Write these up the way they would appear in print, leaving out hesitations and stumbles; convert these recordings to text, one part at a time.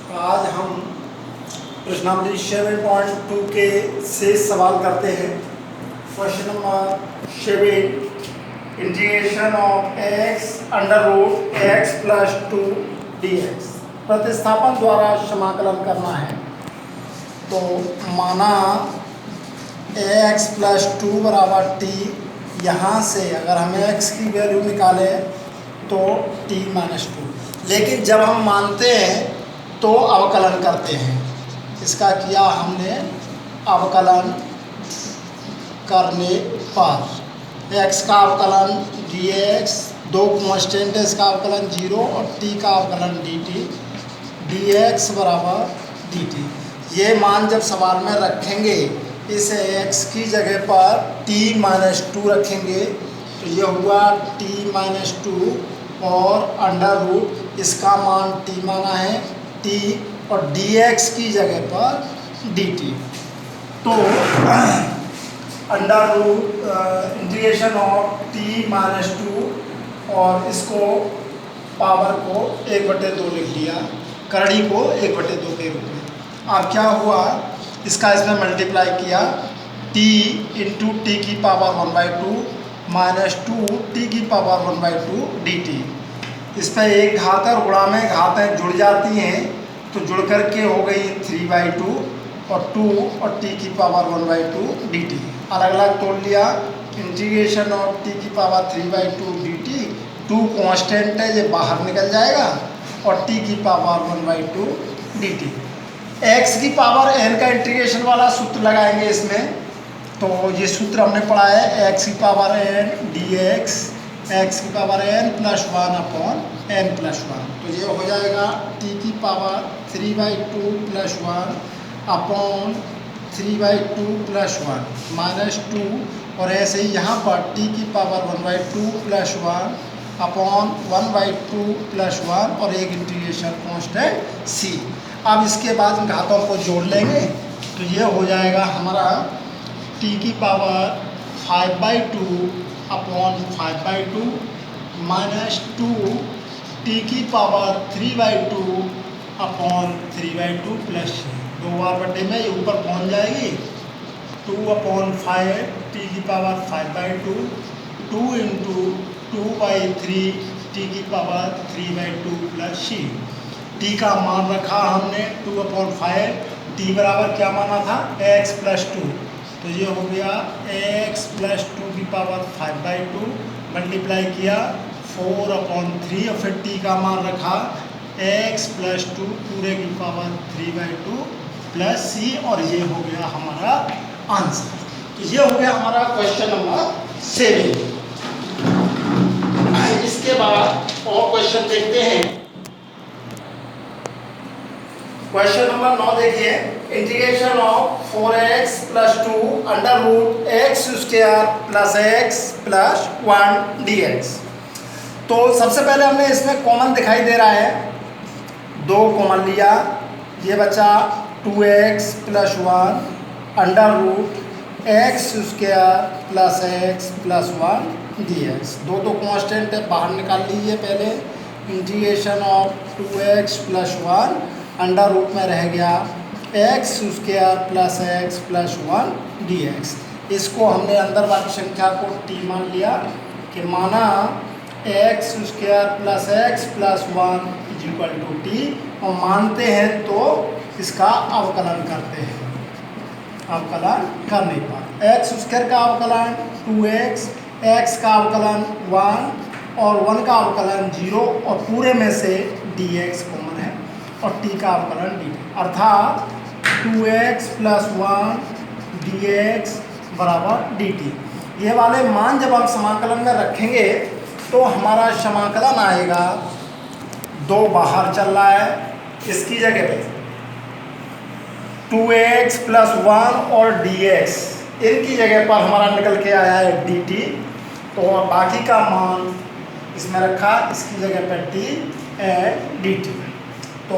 आज हम प्रश्नावली 7.2 के शेष सवाल करते हैं। Question number 7, integration of x under root x plus 2 dx। प्रतिस्थापन द्वारा समाकलन करना है। तो माना x प्लस 2 बराबर t, यहाँ से अगर हमें x की वैल्यू निकाले तो t माइनस 2, लेकिन जब हम मानते हैं तो अवकलन करते हैं। इसका किया हमने अवकलन करने पर x का अवकलन dx, दो कांस्टेंट है, इसका अवकलन 0 और t का अवकलन dt, dx बराबर dt। ये मान जब सवाल में रखेंगे, इस x की जगह पर t माइनस 2 रखेंगे तो ये हुआ t माइनस 2 और अंडर रूट इसका मान t माना है t और dx की जगह पर dt। तो under root integration of t minus 2 और इसको पावर को 1/2 लिख लिया, करड़ी को 1/2 के रूप में। अब क्या हुआ, इसका इसमें मल्टीप्लाई किया, t इंटू टी की पावर 1/2 माइनस 2 टी की पावर 1/2 dt। इस पर एक घात और गुणा में घातें जुड़ जाती हैं तो जुड़ करके हो गई 3/2 और 2 और t की पावर 1/2 dt। अलग अलग तोड़ लिया, इंटीग्रेशन ऑफ t की पावर 3/2 dt, 2 कांस्टेंट है, ये बाहर निकल जाएगा और t की पावर 1/2 dt। x की पावर n का इंटीग्रेशन वाला सूत्र लगाएंगे इसमें। तो ये सूत्र हमने पढ़ा है, x की पावर n dx, x की power n plus 1 upon n plus 1। तो ये हो जाएगा t की power 3/2 plus 1 upon 3/2 plus 1 minus 2, और ऐसे ही यहाँ पर t की पावर 1/2 प्लस 1 अपॉन 1/2 प्लस 1 और एक इंटीग्रेशन कांस्टेंट c। अब इसके बाद इन घातों को जोड़ लेंगे तो ये हो जाएगा हमारा t की पावर 5/2 अपॉन 5/2 माइनस 2 t की पावर 3/2 अपॉन 3/2 प्लस 2 बार बटे में ये ऊपर पहुंच जाएगी 2/5 t की पावर 5/2, 2 इंटू 2/3 t की पावर 3/2 प्लस c। t का मान रखा हमने 2/5, t बराबर क्या माना था x प्लस 2, तो ये हो गया x प्लस 2 की पावर 5/2 मल्टीप्लाई किया 4/3 और फिर t का मान रखा x प्लस 2 पूरे की पावर 3/2 प्लस c, और ये हो गया हमारा आंसर। तो ये हो गया हमारा क्वेश्चन नंबर 7। इसके बाद और क्वेश्चन देखते हैं। क्वेश्चन नंबर 9 देखिए, integration of 4x plus 2 under root x square plus x plus 1 dx। तो सबसे पहले हमने इसमें कॉमन दिखाई दे रहा है, 2 कॉमन लिया, ये बचा 2x plus 1 under root x square plus x plus 1 dx। दो कांस्टेंट है, बाहर निकाल लीजिए पहले। Integration of 2x plus 1 under root में रह गया x square plus x plus 1 dx। इसको हमने अंदर वाली संख्या को t मान लिया कि माना x square plus x plus 1 equal to t, और मानते हैं तो इसका अवकलन करते हैं। अवकलन करने पर x स्क्वायर का अवकलन 2x, x का अवकलन 1 और 1 का अवकलन 0 और पूरे में से dx कॉमन है और t का अवकलन dt, अर्थात 2x प्लस 1 dx बराबर dt। ये वाले मान जब हम समाकलन में रखेंगे तो हमारा समाकलन आएगा, 2 बाहर चल रहा है, इसकी जगह पे 2x प्लस 1 और dx, इनकी जगह पर हमारा निकल के आया है dt। तो बाकी का मान इसमें रखा, इसकी जगह पर t एंड dt। तो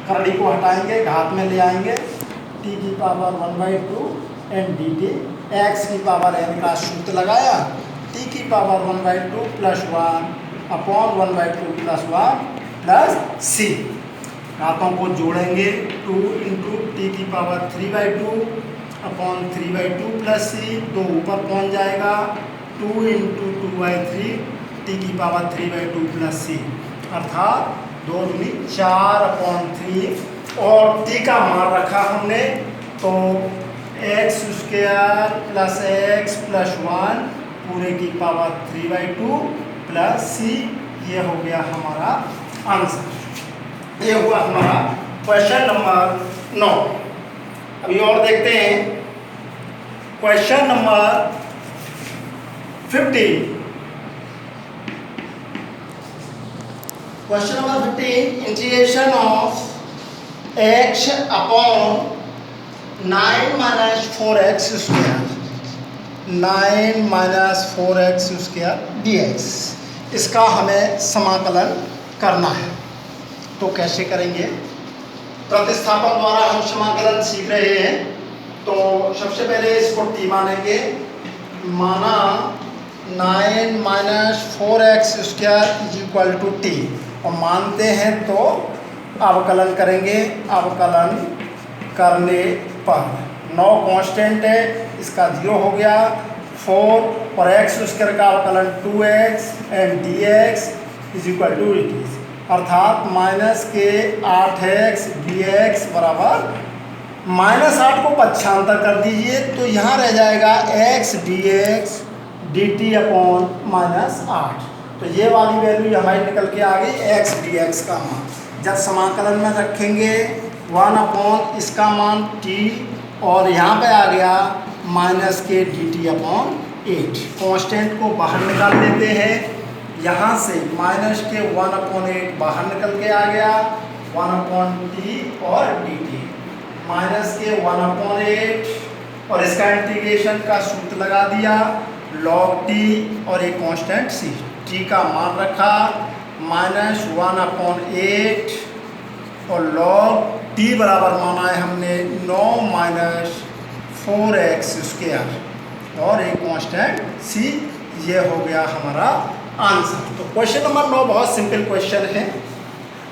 करड़ी को हटाएंगे, घात में ले आएंगे, t की पावर 1/2 एंड dt, x की पावर n का सूत्र लगाया, t की power 1/2 plus 1 upon 1/2 plus 1 plus c। घातों को जोड़ेंगे 2 इंटू टी की पावर 3/2 अपॉन 3/2 प्लस सी, 2 ऊपर पहुंच जाएगा 2 इंटू 2/3 टी की पावर 3/2 प्लस सी, अर्थात 2 दूनी 4/3 और टी का मान रखा हमने तो x² प्लस x प्लस 1 पूरे की पावर 3/2 प्लस सी। ये हो गया हमारा आंसर। ये हुआ हमारा क्वेश्चन नंबर 9। अभी और देखते हैं question number 15। Question number 15, integration of x upon 9 minus 4x square 9 minus 4x square dx, इसका हमें समाकलन करना है। तो कैसे करेंगे? प्रतिस्थापन द्वारा हम समाकलन सीख रहे हैं। तो सबसे पहले इसको t मानेंगे, माना 9 minus 4x square is equal to T, और मानते हैं तो अवकलन करेंगे। अवकलन करने पर 9 कांस्टेंट है, इसका 0 हो गया, 4 और x स्क्वायर का अवकलन 2x and dx is equal to dt, अर्थात माइनस के 8x dx बराबर -8 को पक्षांतर कर दीजिए तो यहाँ रह जाएगा x dx dt अपॉन -8। तो ये वाली वैल्यू हमारी निकल के आ गई x dx का मान। जब समाकलन में रखेंगे 1 अपॉन इसका मान t और यहाँ पे आ गया माइनस के dt अपॉन 8। कांस्टेंट को बाहर निकाल लेते हैं, यहाँ से माइनस के 1/8 बाहर निकल के आ गया 1/t और dt, माइनस के 1/8 और इसका इंटीग्रेशन का सूत्र लगा दिया log t और एक कांस्टेंट c, t का मान रखा -1/8 और log t बराबर माना है हमने 9 माइनस 4x स्क्वायर और एक कांस्टेंट c। ये हो गया हमारा आंसर। तो क्वेश्चन नंबर 9 बहुत सिंपल क्वेश्चन है।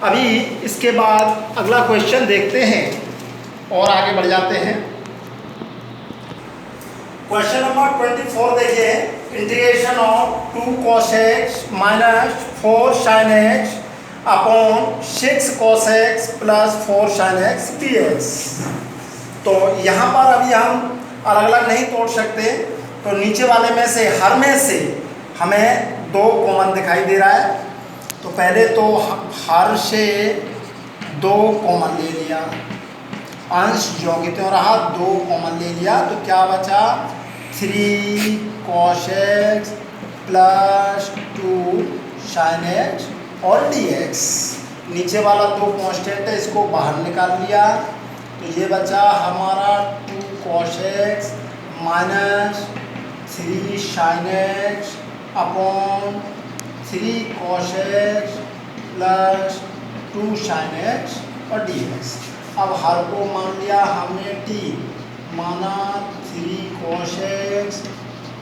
अभी इसके बाद अगला क्वेश्चन देखते हैं और आगे बढ़ जाते हैं। क्वेश्चन नंबर 24 देखिए, integration of 2 cos x minus 4 sin x upon 6 cos x plus 4 sin x dx। तो यहाँ पर अभी हम अलग अलग नहीं तोड़ सकते, तो नीचे वाले में से हर में से हमें 2 कॉमन दिखाई दे रहा है। तो पहले तो हर से 2 कॉमन ले लिया, अंश जो कि तो रहा 2 कॉमन ले लिया, तो क्या बचा 3 cos x plus 2 sin x और dx। नीचे वाला 2 कांस्टेंट है, इसको बाहर निकाल लिया, तो ये बचा हमारा 2 cos x minus 3 sin x upon 3 cos x plus 2 sin x और dx। अब हर को मान लिया हमने t, माना 3 cos x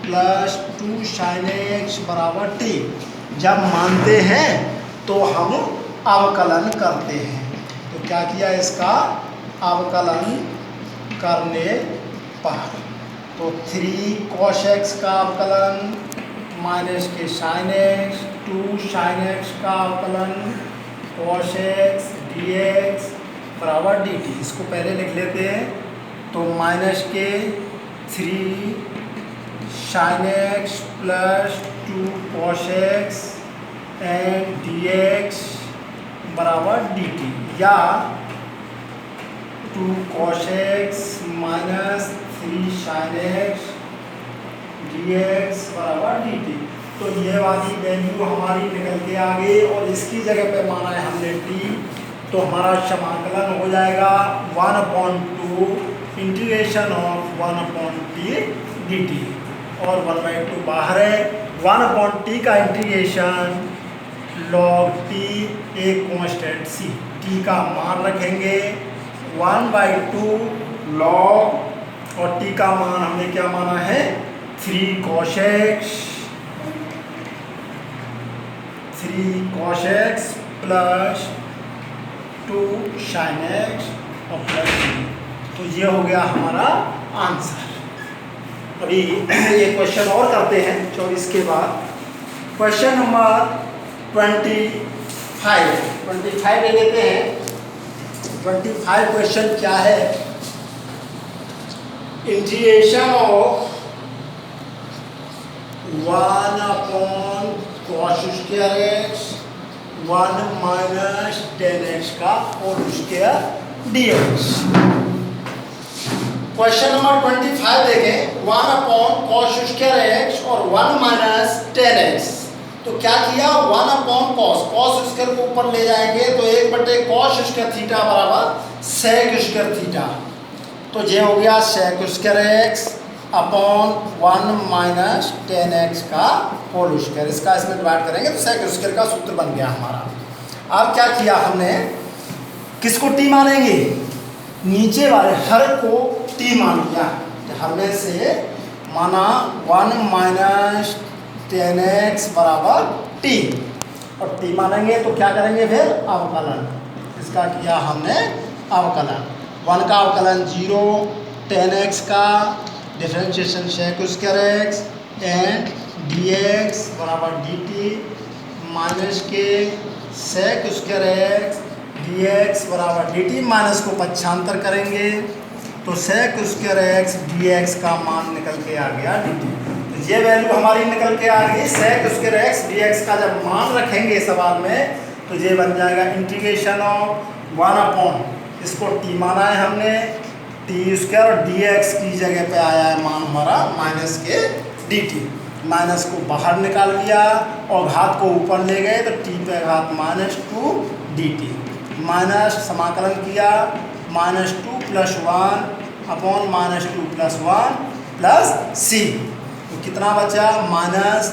plus 2 sin x बराबर t। जब मानते हैं तो हम अवकलन करते हैं। तो क्या किया, इसका अवकलन करने पर तो 3 cos x का अवकलन माइनस के sin x, 2 sin x का अवकलन cos x dx बराबर dt। इसको पहले लिख लेते हैं, तो माइनस के 3 sin x plus 2 cos x and dx बराबर dt, या 2 cos x minus 3 sin x dx बराबर dt। तो ये वाली वैल्यू हमारी निकल के आ गई और इसकी जगह पे माना है हमने t, तो हमारा समाकलन हो जाएगा 1/2 इंटीग्रेशन ऑफ 1/t dt और 1/2 बाहर है। 1/t का इंटीग्रेशन log t एक कांस्टेंट c, t का मान रखेंगे 1/2 log और t का मान हमने क्या माना है 3 cos x plus two sine x और प्लस सी। तो ये हो गया हमारा आंसर। अभी ये क्वेश्चन और करते हैं 24 के बाद। क्वेश्चन नंबर 25 ले लेते हैं। 25 क्वेश्चन क्या है? Integration of 1 upon cos square x 1 minus ten x का whole square d x. Question number 25 देखें। 1 अपॉन कॉस स्क्वायर एक्स और 1 माइनस टेन एक्स। तो क्या किया? 1 अपॉन कॉस स्क्वायर को ऊपर ले जाएंगे तो 1/कॉस स्क्वायर थीटा बराबर सेक स्क्वायर थीटा। तो ये हो गया sec square X upon 1 minus ten x का होल स्क्वायर। इसका इसमें डिवाइड करेंगे तो सेक स्क्वायर का सूत्र बन गया हमारा। अब क्या किया हमने? किसको टी मानेंगे? नीचे वाले हर को टी मान लिया। हर में से माना 1 माइनस टेन एक्स बराबर टी, और टी मानेंगे तो क्या करेंगे फिर? अवकलन। इसका किया हमने अवकलन। 1 का अवकलन 0, 10x का differentiation sec square X and dx बराबर dt माइनस के सेक स्क्वायर एक्स dx बराबर dt। माइनस को पक्षांतर करेंगे तो सेक स्क्वायर एक्स dx का मान निकल के आ गया dt। तो ये वैल्यू हमारी निकल के आ गई। सेक स्क्वायर एक्स dx का जब मान रखेंगे सवाल में तो ये बन जाएगा इंटीग्रेशन ऑफ 1 अपॉन, इसको t माना है हमने, टी स्क्वायर और dx की जगह पे आया है मान हमारा माइनस के dt। माइनस को बाहर निकाल लिया और घात को ऊपर ले गए तो t पे घात -2 dt। माइनस समाकलन किया -2 + 1 अपॉन -2 + 1 प्लस c। तो कितना बचा? माइनस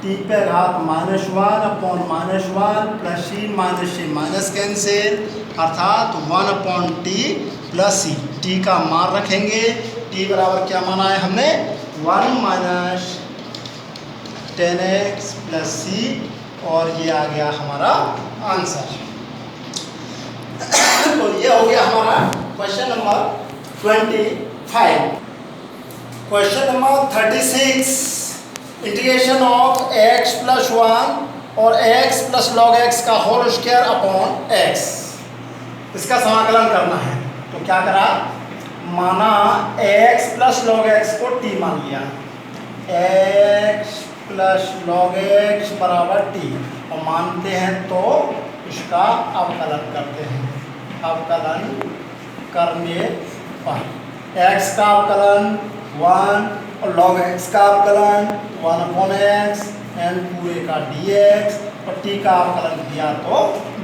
टी पे घात -1 upon -1 plus c minus c minus cancel, अर्थात 1 अपॉन टी प्लस सी। टी का मान रखेंगे। टी बराबर क्या माना है हमने? 1 माइनस 10x प्लस सी, और ये आ गया हमारा आंसर। तो ये हो गया हमारा question number 25। Question number 36, integration of x + 1 और x + log x का होल स्क्वायर अपॉन x। इसका समाकलन करना है। तो क्या करा? माना x + log x को t मान लिया, x + log x बराबर t, और मानते हैं तो इसका अवकलन करते हैं। अवकलन करने पर x का अवकलन 1 और log x का अवकलन 1/x एंड पूरे का dx, और t का अवकलन किया तो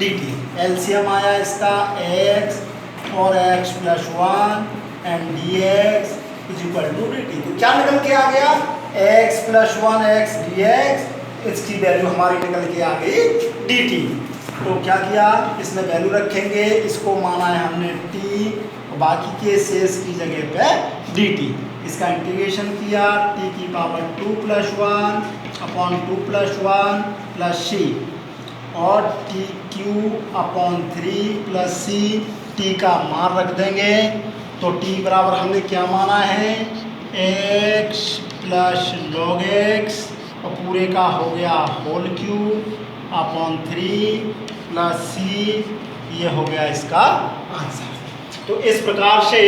dt। एलसीएम आया इसका x और x + 1 एंड dx = dt। तो क्या निकल के आ गया? x + 1x dx, इसकी वैल्यू हमारी निकल के आ गई dt। तो क्या किया? इसमें वैल्यू रखेंगे, इसको माना है हमने t, और बाकी के शेष की जगह पे dt। इसका इंटीग्रेशन किया t⁻2 + 1 अपॉन 2 + 1 प्लस c, और t³/3 प्लस c। t का मान रख देंगे तो t बराबर हमने क्या माना है? x + log x, और पूरे का हो गया whole cube upon 3 plus c। ये हो गया इसका आंसर। तो इस प्रकार से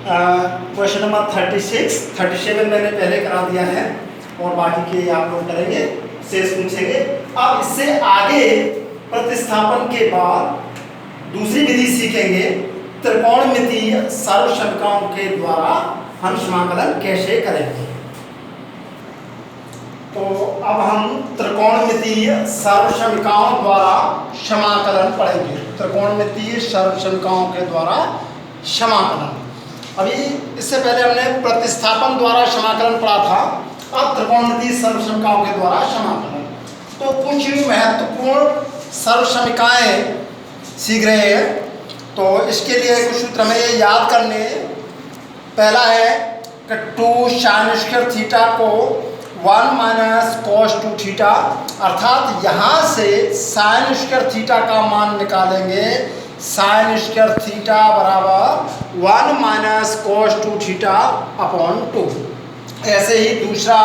क्वेश्चन नंबर 36, 37 मैंने पहले करा दिया है, और बाकी के आप लोग करेंगे, शेष पूछेंगे। अब इससे आगे प्रतिस्थापन के बाद दूसरी विधि सीखेंगे, त्रिकोणमितीय सर्वसमीकरणों के द्वारा हम समाकलन कैसे करेंगे। तो अब हम त्रिकोणमितीय सर्वसमीकरणों द्वारा समाकलन पढ़ेंगे। त्रिकोणमितीय सर्वसमीकरणों के द्वारा समाकलन। अभी इससे पहले हमने प्रतिस्थापन द्वारा समाकलन पढ़ा था, अब त्रिकोणमितीय सर्वसमीकरणों के द्वारा समाकलन। तो कुछ महत्वपूर्ण सर्वसमीकरणाएं सीख रहे हैं, तो इसके लिए कुछ सूत्र हमें ये याद करने। पहला है कि 2 sin² थीटा को 1 माइनस cos 2 थीटा, अर्थात यहाँ से sin² थीटा का मान निकालेंगे साइन स्क्वायर थीटा बराबर 1 माइनस कॉस 2 थीटा अपॉन 2। ऐसे ही दूसरा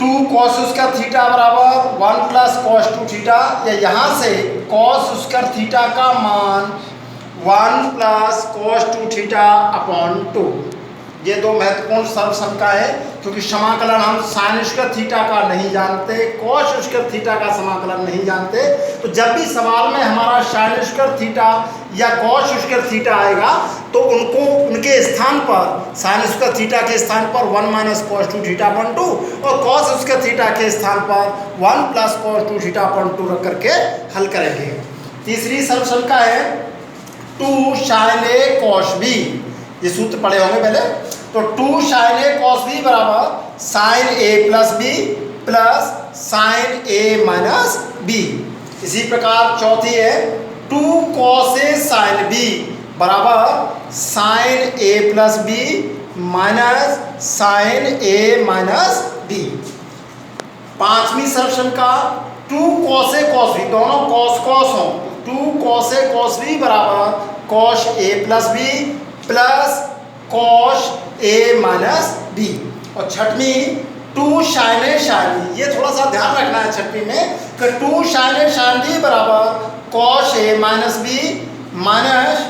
2 कॉस स्क्वायर थीटा बराबर 1 प्लस कॉस 2 थीटा, या यहाँ से कॉस स्क्वायर थीटा का मान 1 प्लस कॉस 2 थीटा अपॉन 2। ये दो महत्वपूर्ण सर्व समीकरण है, क्योंकि समाकलन हम साइन स्क्वायर थीटा का नहीं जानते, कॉस स्क्वायर थीटा का समाकलन नहीं जानते। तो जब भी सवाल में हमारा साइन स्क्वायर थीटा या कॉस स्क्वायर थीटा आएगा तो उनको उनके स्थान पर साइन स्क्वायर थीटा के स्थान पर 1 माइनस कॉस 2 थीटा अपॉन 2 और कॉस स्क्वायर थीटा के स्थान पर 1 प्लस कॉस 2 थीटा अपॉन 2 रख करके हल करेंगे। तीसरी सर्व समीकरण है 2 साइन ए कॉस बी। ये सूत्र पढ़े होंगे पहले। तो 2 साइन ए कॉस बी बराबर sign A plus B plus sign A minus B. इसी प्रकार चौथी है 2 कॉस ए साइन बी बराबर sign A plus B minus sign A minus B. पांचवी सर्वसम का 2 कॉस ए कॉस बी, दोनों कॉस कॉस हों, 2 कॉस ए कॉस बी बराबर cos A plus B plus cos A minus B. और छठवीं 2 sign ए sine B, ये थोड़ा सा ध्यान रखना है छठवीं में कि 2 साइन ए साइन बी बराबर cos A minus B minus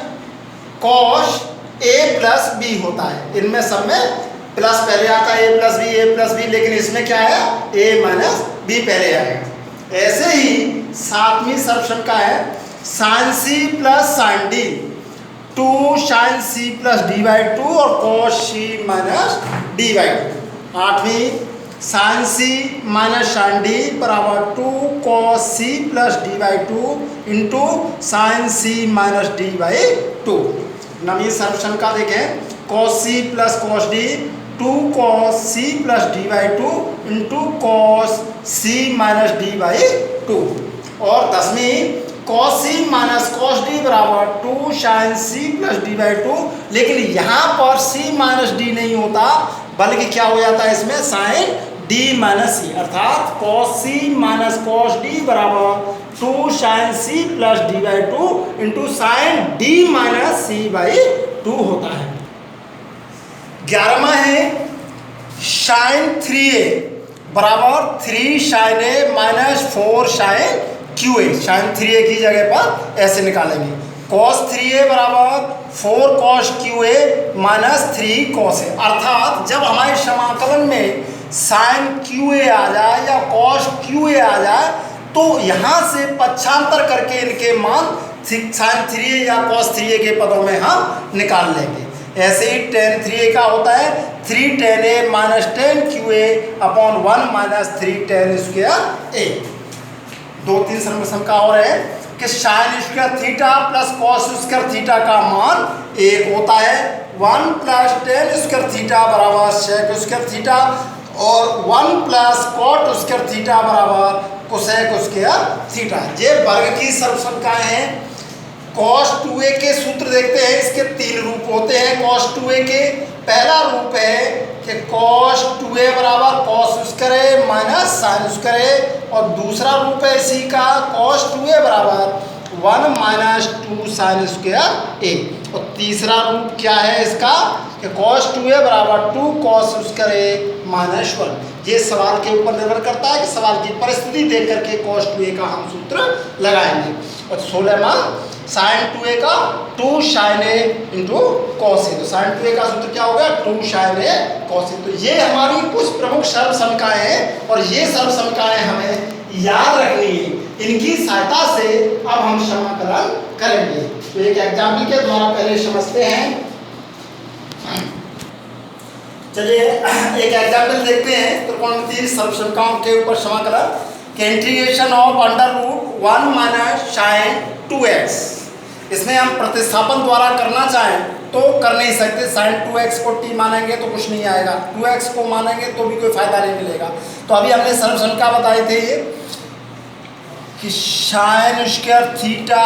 cos A plus B होता है। इनमें सब में प्लस पहले आता है ए प्लस बी, लेकिन इसमें क्या है ए माइनस बी पहले आएगा। ऐसे ही सातवीं सर्वसम का है sine C plus sine D, 2 sine C plus D by 2 और cos C minus D by 2। आठवीं sine C minus sine D बराबर 2 cos C plus D by 2 into sine C minus D by 2। नवीं सर्वसम का देखें cos C plus cos D, 2 cos C plus D by 2 into cos C minus D by 2। और दसवीं cos C minus cos D बराबर 2 sine C plus D by 2, लेकिन यहाँ पर सी माइनस डी नहीं होता बल्कि क्या हो जाता है इसमें साइन डी माइनस सी, अर्थात cos C minus cos D बराबर 2 sine C plus D by 2 into sine D minus C by 2 होता है। 11वां है साइन 3a बराबर 3 sine A minus 4 sine cube A. Sine 3a की जगह पर ऐसे निकालेंगे कॉस 3a बराबर 4 cos cube A minus 3 cos A, अर्थात जब हमारे समाकलन में साइन क्यू ए आ जाए या कॉस क्यू ए आ जाए तो यहाँ से पक्षांतर करके इनके मान साइन 3a या कॉस 3a के पदों में हम निकाल लेंगे। ऐसे ही tan 3a का होता है 3 tan a minus tan cube A upon 1 minus 3 tan square A. 2-3 सर्वसम का और है कि sine square theta plus cos square theta का मान 1 होता है, 1 प्लस tan स्क्वायर थीटा बराबर सेक स्क्वायर थीटा और 1 प्लस कॉट स्क्वायर थीटा बराबर कोसेक स्क्वायर थीटा। ये वर्ग की सर्वसमकाएं हैं। कॉस 2a के सूत्र देखते हैं, इसके 3 रूप होते हैं कॉस 2a के। पहला रूप है कि कॉस 2a बराबर कॉस स्क्वायर ए माइनस साइन स्क्वायर ए, और दूसरा रूप है इसी का कॉस 2a बराबर 1 माइनस 2 साइन स्क्वायर ए, और तीसरा रूप क्या है इसका कि कॉस 2a बराबर 2 कॉस स्क्वायर ए माइनस 1। ये सवाल के ऊपर निर्भर करता है कि सवाल की परिस्थिति देख करके कॉस 2a का हम सूत्र लगाएंगे। और 16वां साइन 2a का 2 sign A into cos A, तो साइन 2a का सूत्र क्या होगा 2 साइन ए कॉस ए। तो ये हमारी कुछ प्रमुख सर्व समीकरण हैं और ये सर्व समीकरण हमें याद रखनी है, इनकी सहायता से अब हम समाकलन करेंगे। तो एक एग्जाम्पल के द्वारा पहले समझते हैं। चलिए एक एग्जाम्पल देखते हैं त्रिकोणमितीय सर्व समीकरणों के ऊपर समाकलन के integration of under root 1 minus sine 2x। इसमें हम प्रतिस्थापन द्वारा करना चाहें तो कर नहीं सकते, साइन 2x को t मानेंगे तो कुछ नहीं आएगा, 2x को मानेंगे तो भी कोई फायदा नहीं मिलेगा। तो अभी हमने सर्व समीकरण बताए थे कि sine square theta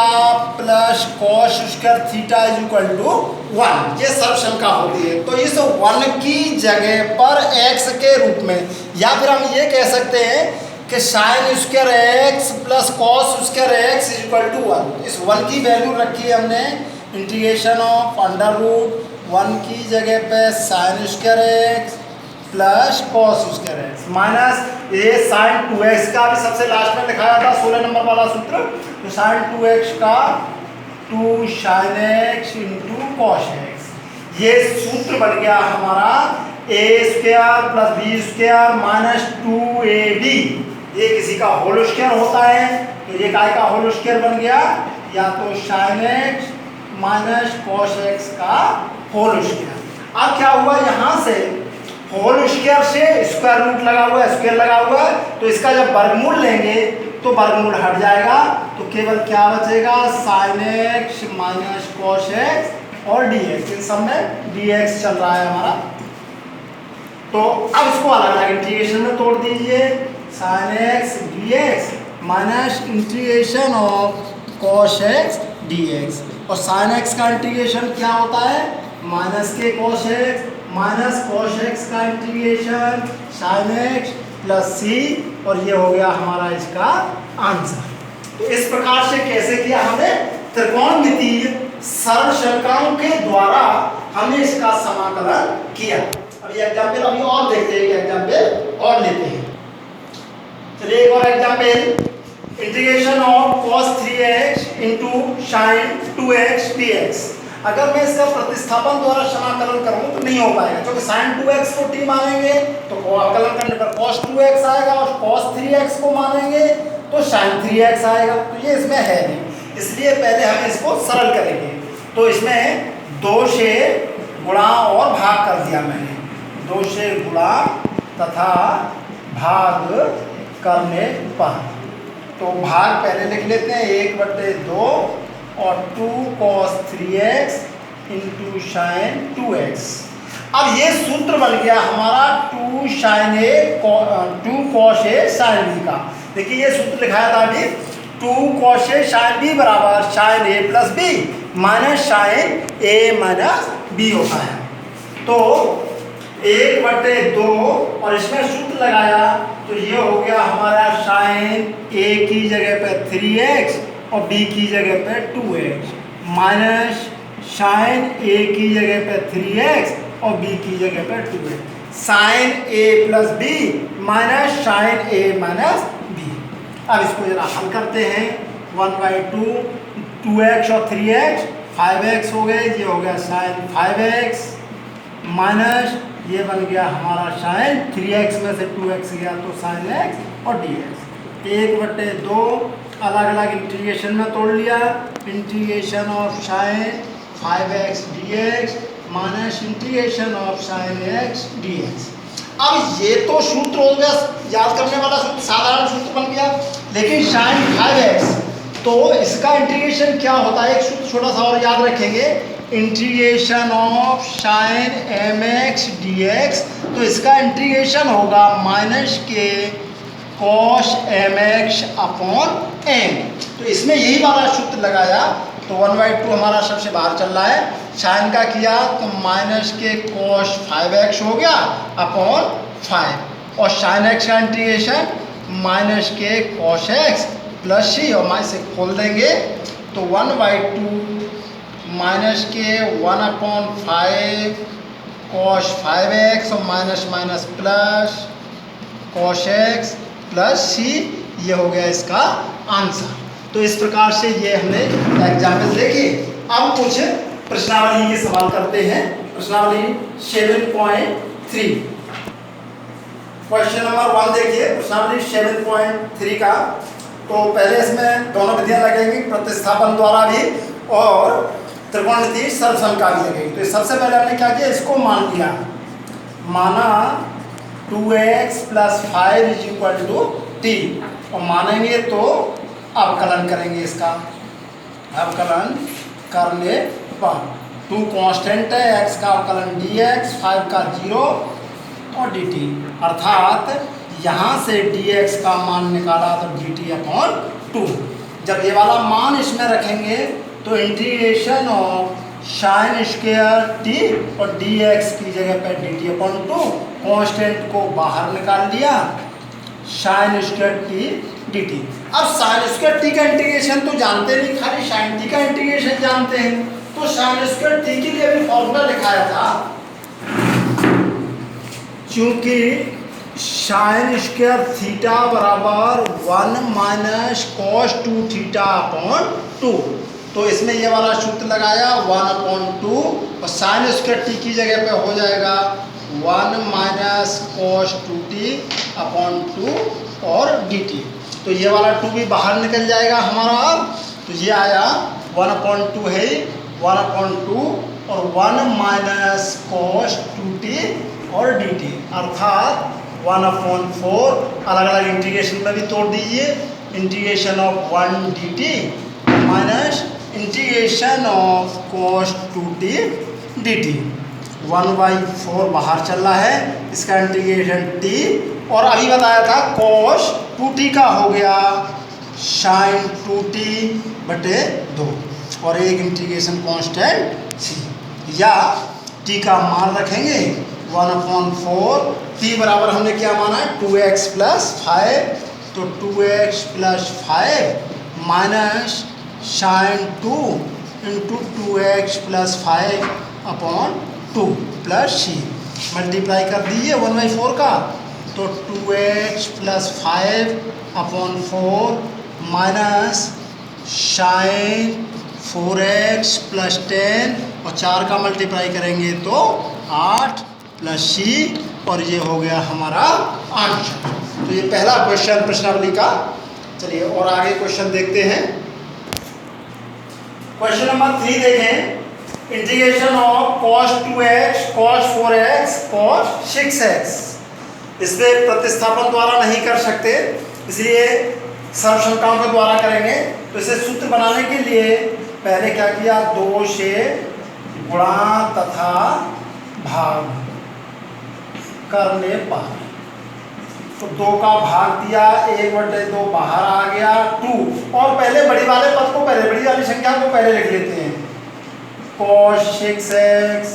plus cos square theta is equal to 1, ये सर्व समीकरण होती है। तो इस 1 की जगह पर x के रूप में, या फिर हम ये कह सकते हैं कि sine square X plus cos square X equal to 1। इस 1 की वैल्यू रखी है हमने इंटीग्रेशन ऑफ अंडर रूट 1 की जगह पे sign square X plus cos square x minus ये साइन 2x का भी सबसे लास्ट में दिखाया था 16 नंबर वाला सूत्र। तो साइन 2x का 2 sine x into cos x, ये सूत्र बन गया हमारा A square plus B square minus 2ab। ये किसी का होल स्क्वायर होता है तो ये काय का होल स्क्वायर बन गया, या तो sine x minus cos x का होल स्क्वायर। अब क्या हुआ, यहाँ से होल स्क्वायर से स्क्वायर रूट लगा हुआ है, स्क्वायर लगा हुआ है, तो इसका जब वर्गमूल लेंगे तो वर्गमूल हट जाएगा, तो केवल क्या बचेगा sine x minus cos x और dx। इन सब में dx चल रहा है हमारा। तो अब इसको अलग अलग इंटीग्रेशन में तोड़ दीजिए, sine x dx minus integration of cos x dx। और साइन एक्स का इंटीग्रेशन क्या होता है, माइनस के cos x minus cos x का इंटीग्रेशन साइन एक्स प्लस सी, और ये हो गया हमारा इसका आंसर। तो इस प्रकार से कैसे किया हमने, त्रिकोणमितीय सरल शर्तों के द्वारा हमने इसका समाकलन किया। अब ये एग्जाम्पल अभी और देखते हैं, एग्जाम्पल और लेते हैं। चलिए एक और example, integration of cos 3x into sine 2x dx। अगर मैं इसका प्रतिस्थापन द्वारा समाकलन करूं तो नहीं हो पाएगा, क्योंकि साइन 2x को t मानेंगे तो अवकलन करने पर cos 2x आएगा, और cos 3x को मानेंगे तो साइन 3x आएगा। तो ये इसमें है नहीं, इसलिए पहले हम इसको सरल करेंगे। तो इसमें 2 से गुणा और भाग कर दिया मैंने, 2 से गुणा तथा भाग करने पर, तो भाग पहले लिख लेते हैं 1/2 और 2 cos 3x into sine 2x। अब ये सूत्र बन गया हमारा 2 साइन ए 2 cos ए साइन बी का। देखिए ये सूत्र लिखाया था अभी, 2 cos ए साइन बी बराबर sign A plus B minus sign A minus B होता है। तो 1/2 और इसमें सूत्र लगाया तो ये हो गया हमारा साइन ए की जगह पे 3x और b की जगह पे 2x माइनस साइन a की जगह पे 3x और b की जगह पे 2x sine a plus b minus sine a minus b। अब इसको जरा हल करते हैं, 1/2 2x और 3x 5x हो गए, ये हो गया साइन 5x माइनस ये बन गया हमारा साइन 3x में से 2x गया तो साइन x और dx। 1/2 अलग अलग इंटीग्रेशन में तोड़ लिया, integration of sine 5x dx minus integration of sine x dx। अब ये तो सूत्र हो गया याद करने वाला सूत्र, साधारण सूत्र बन गया, लेकिन साइन 5x तो इसका इंटीग्रेशन क्या होता है, एक सूत्र छोटा सा और याद रखेंगे, integration of sine mx dx। तो इसका इंटीग्रेशन होगा माइनस के cos mx अपॉन m। तो इसमें यही वाला सूत्र लगाया तो 1/2 हमारा सबसे बाहर चल रहा है, साइन का किया तो माइनस के cos 5x हो गया अपॉन 5, और साइन x का इंटीग्रेशन माइनस के cos x प्लस c, और माइनस से खोल देंगे तो 1/2 माइनस के 1/5 cos 5x और minus minus plus cos x plus c, ये हो गया इसका आंसर। तो इस प्रकार से ये हमने एग्जाम्पल देखे। अब कुछ प्रश्नावली के सवाल करते हैं। प्रश्नावली 7.3 क्वेश्चन नंबर 1 देखिए, प्रश्नावली 7.3 का। तो पहले इसमें दोनों विधियां लगेंगी, प्रतिस्थापन द्वारा भी और त्रिकोणमितीय सरल का भी लगेगी। तो सबसे पहले हमने क्या किया, इसको मान लिया, माना 2x plus 5 is equal to t, और मानेंगे तो अवकलन करेंगे, इसका अवकलन करने पर 2 कांस्टेंट है, x का अवकलन dx, 5 का 0 और dt, अर्थात यहाँ से dx का मान निकाला तो dt अपॉन 2। जब ये वाला मान इसमें रखेंगे तो integration of sine square t और dx की जगह पर dt अपॉन 2, कांस्टेंट को बाहर निकाल लिया sine square T D T. अब साइन स्क्वायर टी का इंटीग्रेशन तो जानते नहीं, खाली साइन टी का इंटीग्रेशन जानते हैं। तो साइन स्क्वायर टी के लिए अभी फॉर्मूला लिखाया था, क्योंकि साइन स्क्वायर थीटा बराबर 1 माइनस कॉस 2 थीटा अपॉन 2। तो इसमें ये वाला सूत्र लगाया 1/2 और साइन स्क्वायर टी की जगह पे हो जाएगा 1 माइनस कॉस 2t अपॉन 2 और dt। तो ये वाला 2 भी बाहर निकल जाएगा हमारा। तो ये आया 1/2 है 1/2 और 1 माइनस कॉस 2t और dt, अर्थात 1/4। अलग अलग इंटीग्रेशन में भी तोड़ दीजिए, integration of 1 dt minus integration of cos 2t dt। 1/4 बाहर चल रहा है, इसका इंटीग्रेशन t, और अभी बताया था cos 2t का हो गया sin 2t बटे 2 और एक इंटीग्रेशन कांस्टेंट c, या t का मान रखेंगे 1/4। t बराबर हमने क्या माना है 2x प्लस 5, तो 2x plus 5 minus sine 2 into 2x plus 5 upon 2 plus c, multiply कर दीजिए 1/4 का, तो 2x plus 5 upon 4 minus sine 4x plus 10 और 4 का मल्टीप्लाई करेंगे तो 8 प्लस c, और ये हो गया हमारा आंसर। तो ये पहला क्वेश्चन प्रश्नावली का। चलिए और आगे क्वेश्चन देखते हैं। क्वेश्चन नंबर 3 देखें, integration of cos 2x cos 4x cos 6x। इस पर प्रतिस्थापन द्वारा नहीं कर सकते, इसलिए सर्वसंख्याओं के द्वारा करेंगे। तो इसे सूत्र बनाने के लिए पहले क्या किया, 2 से गुणा तथा भाग करने पर, तो 2 का भाग दिया, 1/2 बाहर आ गया 2, और पहले बड़ी वाले पद को पहले, बड़ी वाली संख्या को पहले लिख लेते हैं, cos 6x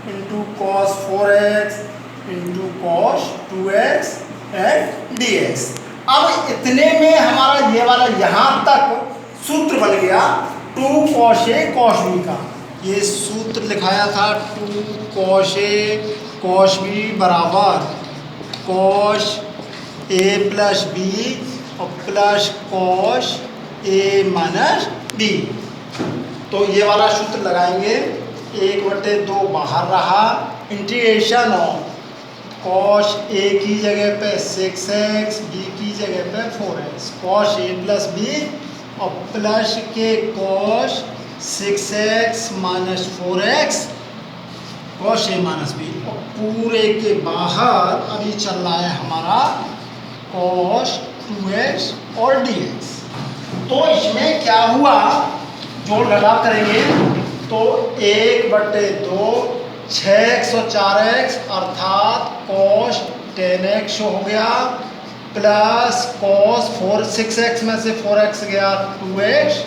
into cos 4x into cos 2x and dx। अब इतने में हमारा ये वाला यहाँ तक सूत्र बन गया 2 cos a cos b का। ये सूत्र लिखाया था 2 cos a cos b बराबर cos a प्लस b और plus cos a minus b। तो ये वाला सूत्र लगाएंगे, 1/2 बाहर रहा, इंटीग्रेशन ऑफ cos a की जगह पे 6x, b की जगह पे 4x, cos a plus b और प्लस के cos 6x minus 4x cos a minus b, और पूरे के बाहर अभी चल रहा है हमारा cos 2x और dx। तो इसमें क्या हुआ, जोड़ घटा करेंगे तो 1/2 6x और 4x अर्थात cos 10x हो गया, प्लस cos 6x में से 4x गया 2x,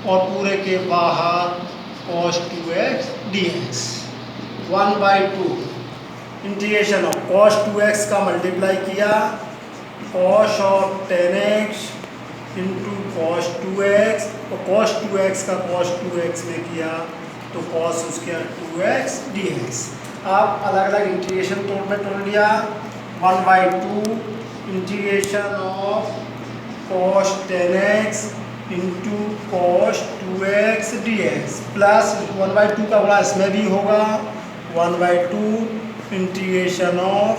और पूरे के बाहर cos 2x dx। 1/2 integration of cos 2x का मल्टीप्लाई किया, cos of 10x into cos 2x, और cos 2x का cos 2x में किया तो cos उसके 2x dx। आप अलग अलग इंटीग्रेशन तोड़ लिया, 1/2 integration of cos 10x into cos 2x dx, plus 1/2 का गुणा इसमें भी होगा, 1/2 इंटीग्रेशन ऑफ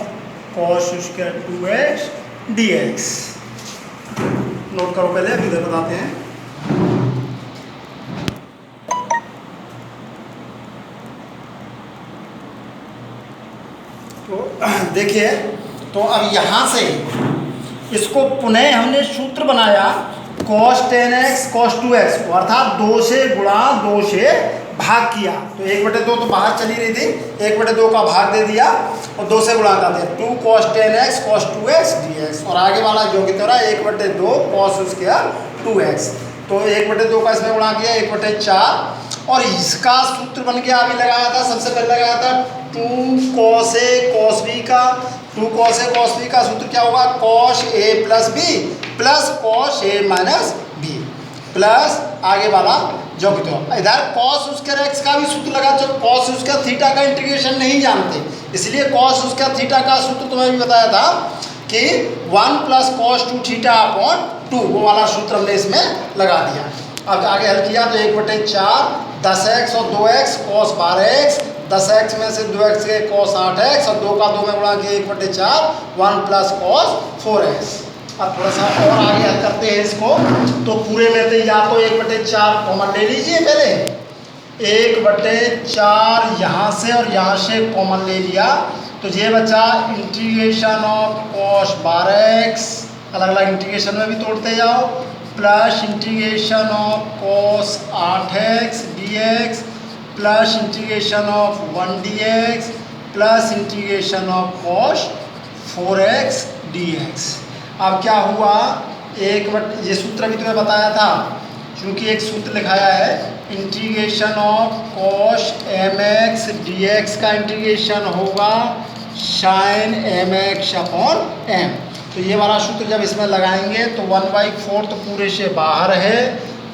cos उसके 2x dx। नोट करो पहले, अभी इधर बताते हैं। तो देखिए, तो अब यहाँ से इसको पुनः हमने सूत्र बनाया cos 10x cos 2x को, अर्थात 2 से गुणा 2 से भाग किया, तो 1/2 तो बाहर चली रही थी, 1/2 का भाग दे दिया और 2 से गुणा कर दिया, 2 cos 10x cos 2x dx, और आगे वाला जो की तरह 1/2 cos स्क्वायर 2x, तो 1/2 का इसमें गुणा किया, 1/4 और इसका सूत्र बन गया, अभी लगाया था, सबसे पहले लगाया था 2 cos A cos B का। 2 cos A cos B का सूत्र क्या होगा, cos A plus B plus cos A minus B plus आगे वाला जो कि तो इधर cos स्क्वायर x का भी सूत्र लगा। जो cos स्क्वायर थीटा का इंटीग्रेशन नहीं जानते, इसलिए cos स्क्वायर थीटा का सूत्र तुम्हें भी बताया था कि 1 प्लस cos 2 थीटा अपॉन 2, वो वाला सूत्र हमने इसमें लगा दिया। अब आगे हल किया तो 1/4 10x और 2x cos 12x, 10x में से 2x के cos 8x और 2 का 2 में गुणा किया 1/4 1 प्लस cos 4x। अब थोड़ा सा और आगे हल करते हैं इसको। तो पूरे में तो या तो 1/4 कॉमन ले लीजिए, पहले 1/4 यहाँ से और यहाँ से कॉमन ले लिया तो ये बचा इंटीग्रेशन ऑफ cos 12x, अलग अलग इंटीग्रेशन में भी तोड़ते जाओ, plus integration of cos 8x dx plus integration of 1 dx plus integration of cos 4x dx। अब क्या हुआ, ये सूत्र भी तुम्हें बताया था, क्योंकि एक सूत्र लिखाया है integration of cos mx dx का इंटीग्रेशन होगा sin mx अपॉन m। तो ये वाला सूत्र जब इसमें लगाएंगे तो 1/4 तो पूरे से बाहर है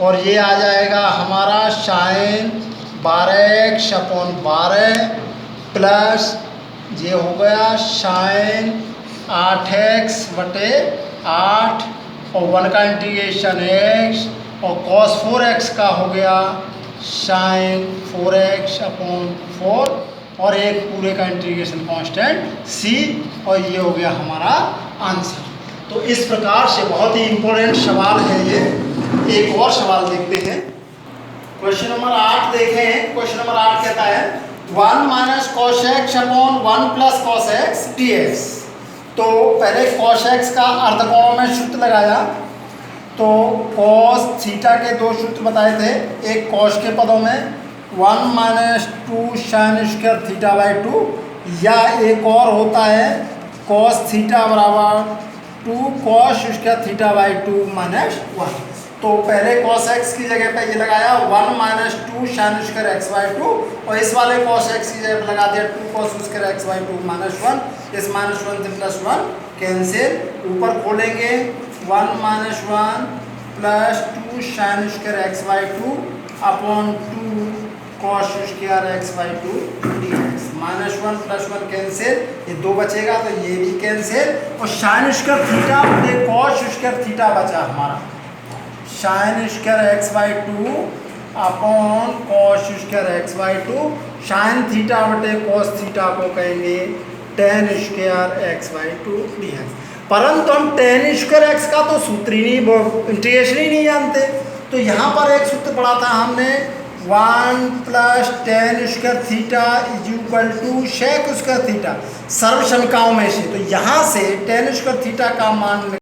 और ये आ जाएगा हमारा sin 12x अपॉन 12 प्लस ये हो गया sin 8x बटे 8 और 1 का इंटीग्रेशन x और cos 4x का हो गया sin 4x अपॉन 4 और एक पूरे का इंटीग्रेशन कांस्टेंट c, और ये हो गया हमारा आंसर। तो इस प्रकार से बहुत ही इंपॉर्टेंट सवाल है ये। एक और सवाल देखते हैं, क्वेश्चन नंबर 8 देखें। क्वेश्चन नंबर 8 कहता है 1 minus cos x upon 1 plus cos x dx। तो पहले cos x का अर्धकोण में सूत्र लगाया, तो cos थीटा के दो सूत्र बताए थे, एक cos के पदों में 1 minus 2 sin square theta by 2, या एक और होता है cos थीटा बराबर 2 cos square theta by 2 minus 1। तो पहले cos x की जगह पे ये लगाया 1 minus 2 sin square x by 2, और इस वाले cos x की जगह पे लगा दिया 2 cos square x by 2 minus 1। इस माइनस 1 से प्लस 1 कैंसिल, ऊपर खोलेंगे 1 minus 1 plus 2 sin square x by 2 upon 2 cos square x by 2 dx। Minus 1 plus 1 cancel, ये 2 बचेगा तो ये भी कैंसिल, और sin स्क्वायर थीटा बटे cos स्क्वायर थीटा बचा हमारा sin square x by 2 upon cos square x by 2। sin theta बटे cos थीटा को कहेंगे tan square x by 2 dx। परंतु हम tan स्क्वायर x का तो सूत्र ही नहीं, इंटीग्रेशन ही नहीं जानते। तो यहाँ पर एक सूत्र पढ़ा था हमने 1 plus tan square theta is equal to sec square theta, सर्व समीकरणों में से। तो यहाँ से tan स्क्वायर थीटा का मान